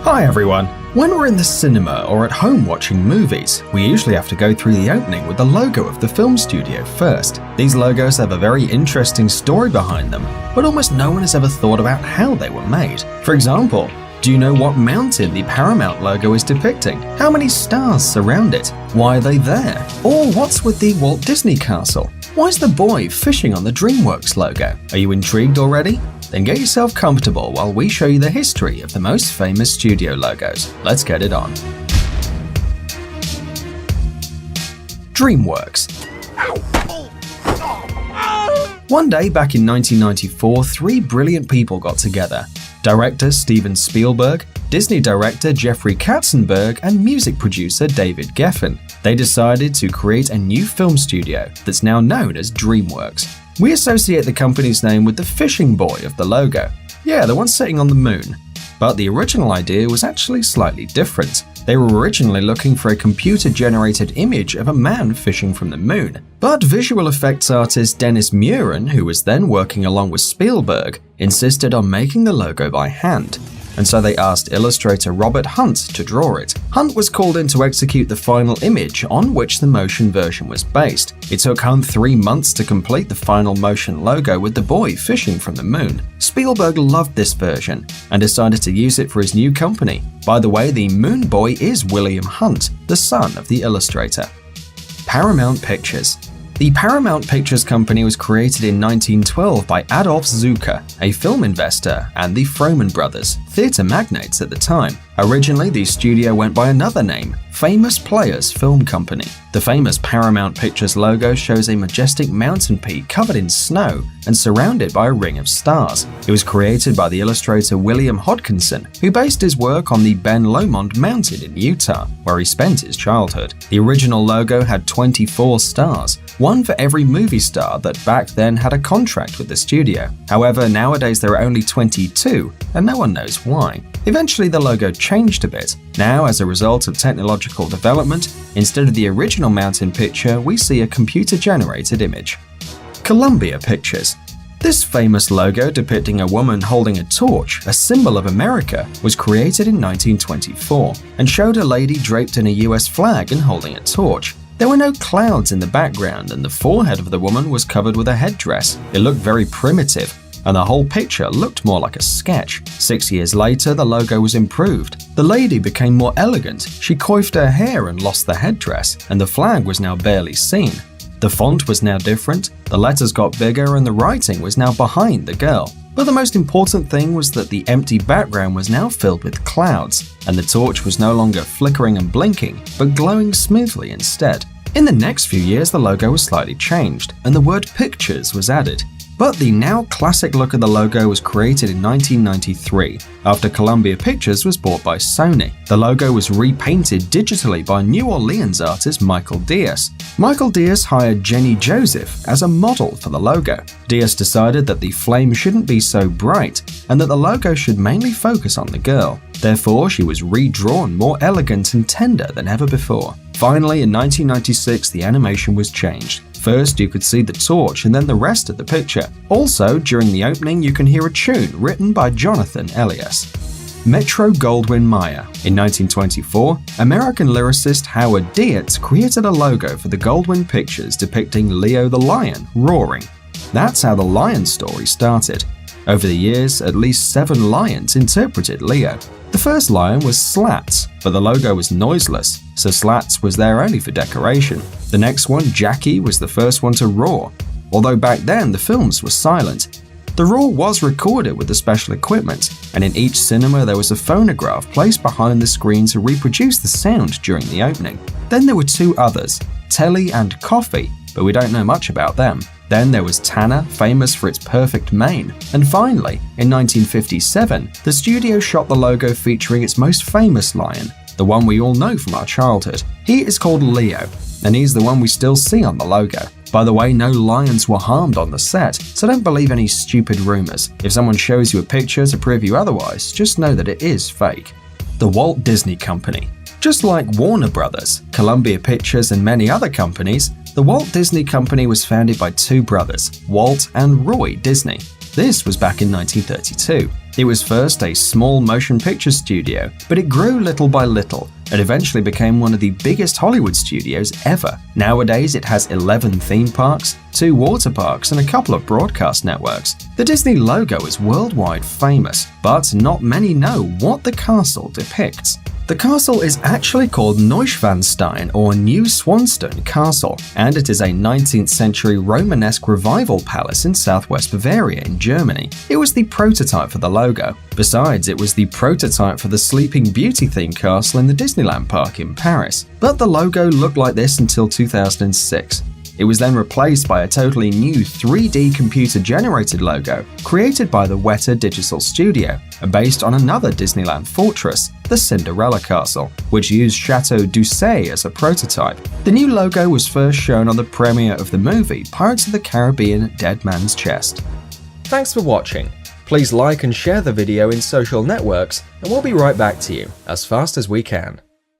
Hi everyone! When we're in the cinema or at home watching movies, we usually have to go through the opening with the logo of the film studio first. These logos have a very interesting story behind them, but almost no one has ever thought about how they were made. For example, do you know what mountain the Paramount logo is depicting? How many stars surround it? Why are they there? Or what's with the Walt Disney Castle? Why is the boy fishing on the DreamWorks logo? Are you intrigued already? Then get yourself comfortable while we show you the history of the most famous studio logos. Let's get it on. DreamWorks. One day back in 1994, three brilliant people got together. Director Steven Spielberg, Disney director Jeffrey Katzenberg, and music producer David Geffen. They decided to create a new film studio that's now known as DreamWorks. We associate the company's name with the fishing boy of the logo. Yeah, the one sitting on the moon. But the original idea was actually slightly different. They were originally looking for a computer-generated image of a man fishing from the moon. But visual effects artist Dennis Muren, who was then working along with Spielberg, insisted on making the logo by hand. And so they asked illustrator Robert Hunt to draw it. Hunt was called in to execute the final image on which the motion version was based. It took Hunt 3 months to complete the final motion logo with the boy fishing from the moon. Spielberg loved this version and decided to use it for his new company. By the way, the moon boy is William Hunt, the son of the illustrator. Paramount Pictures. The Paramount Pictures Company was created in 1912 by Adolf Zukor, a film investor, and the Frohman brothers, theater magnates at the time. Originally, the studio went by another name, Famous Players Film Company. The famous Paramount Pictures logo shows a majestic mountain peak covered in snow and surrounded by a ring of stars. It was created by the illustrator William Hodgkinson, who based his work on the Ben Lomond Mountain in Utah, where he spent his childhood. The original logo had 24 stars, one for every movie star that back then had a contract with the studio. However, nowadays there are only 22, and no one knows why. Eventually the logo changed a bit. Now, as a result of technological development, instead of the original mountain picture, we see a computer-generated image. Columbia Pictures. This famous logo depicting a woman holding a torch, a symbol of America, was created in 1924 and showed a lady draped in a US flag and holding a torch. There were no clouds in the background and the forehead of the woman was covered with a headdress. It looked very primitive, and the whole picture looked more like a sketch. 6 years later, the logo was improved. The lady became more elegant, she coiffed her hair and lost the headdress, and the flag was now barely seen. The font was now different, the letters got bigger, and the writing was now behind the girl. But the most important thing was that the empty background was now filled with clouds, and the torch was no longer flickering and blinking, but glowing smoothly instead. In the next few years, the logo was slightly changed, and the word pictures was added. But the now classic look of the logo was created in 1993, after Columbia Pictures was bought by Sony. The logo was repainted digitally by New Orleans artist Michael Diaz. Michael Diaz hired Jenny Joseph as a model for the logo. Diaz decided that the flame shouldn't be so bright, and that the logo should mainly focus on the girl. Therefore, she was redrawn more elegant and tender than ever before. Finally, in 1996, the animation was changed. First, you could see the torch and then the rest of the picture. Also, during the opening, you can hear a tune written by Jonathan Elias. Metro-Goldwyn-Mayer. In 1924, American lyricist Howard Dietz created a logo for the Goldwyn Pictures depicting Leo the lion roaring. That's how the lion story started. Over the years, at least 7 lions interpreted Leo. The first lion was Slats, but the logo was noiseless, so Slats was there only for decoration. The next one, Jackie, was the first one to roar, although back then the films were silent. The roar was recorded with the special equipment, and in each cinema there was a phonograph placed behind the screen to reproduce the sound during the opening. Then there were 2 others, Telly and Coffee, but we don't know much about them. Then there was Tanner, famous for its perfect mane. And finally, in 1957, the studio shot the logo featuring its most famous lion, the one we all know from our childhood. He is called Leo, and he's the one we still see on the logo. By the way, no lions were harmed on the set, so don't believe any stupid rumors. If someone shows you a picture to prove you otherwise, just know that it is fake. The Walt Disney Company. Just like Warner Brothers, Columbia Pictures, and many other companies, the Walt Disney Company was founded by 2 brothers, Walt and Roy Disney. This was back in 1932. It was first a small motion picture studio, but it grew little by little and eventually became one of the biggest Hollywood studios ever. Nowadays, it has 11 theme parks, 2 water parks, and a couple of broadcast networks. The Disney logo is worldwide famous, but not many know what the castle depicts. The castle is actually called Neuschwanstein or New Swanstone Castle, and it is a 19th century Romanesque revival palace in southwest Bavaria in Germany. It was the prototype for the logo. Besides, it was the prototype for the Sleeping Beauty themed castle in the Disneyland park in Paris. But the logo looked like this until 2006. It was then replaced by a totally new 3D computer-generated logo created by the Weta Digital Studio and based on another Disneyland fortress, the Cinderella Castle, which used Chateau d'Orsay as a prototype. The new logo was first shown on the premiere of the movie Pirates of the Caribbean: Dead Man's Chest. Thanks for watching. Please like and share the video in social networks, and we'll be right back to you as fast as we can.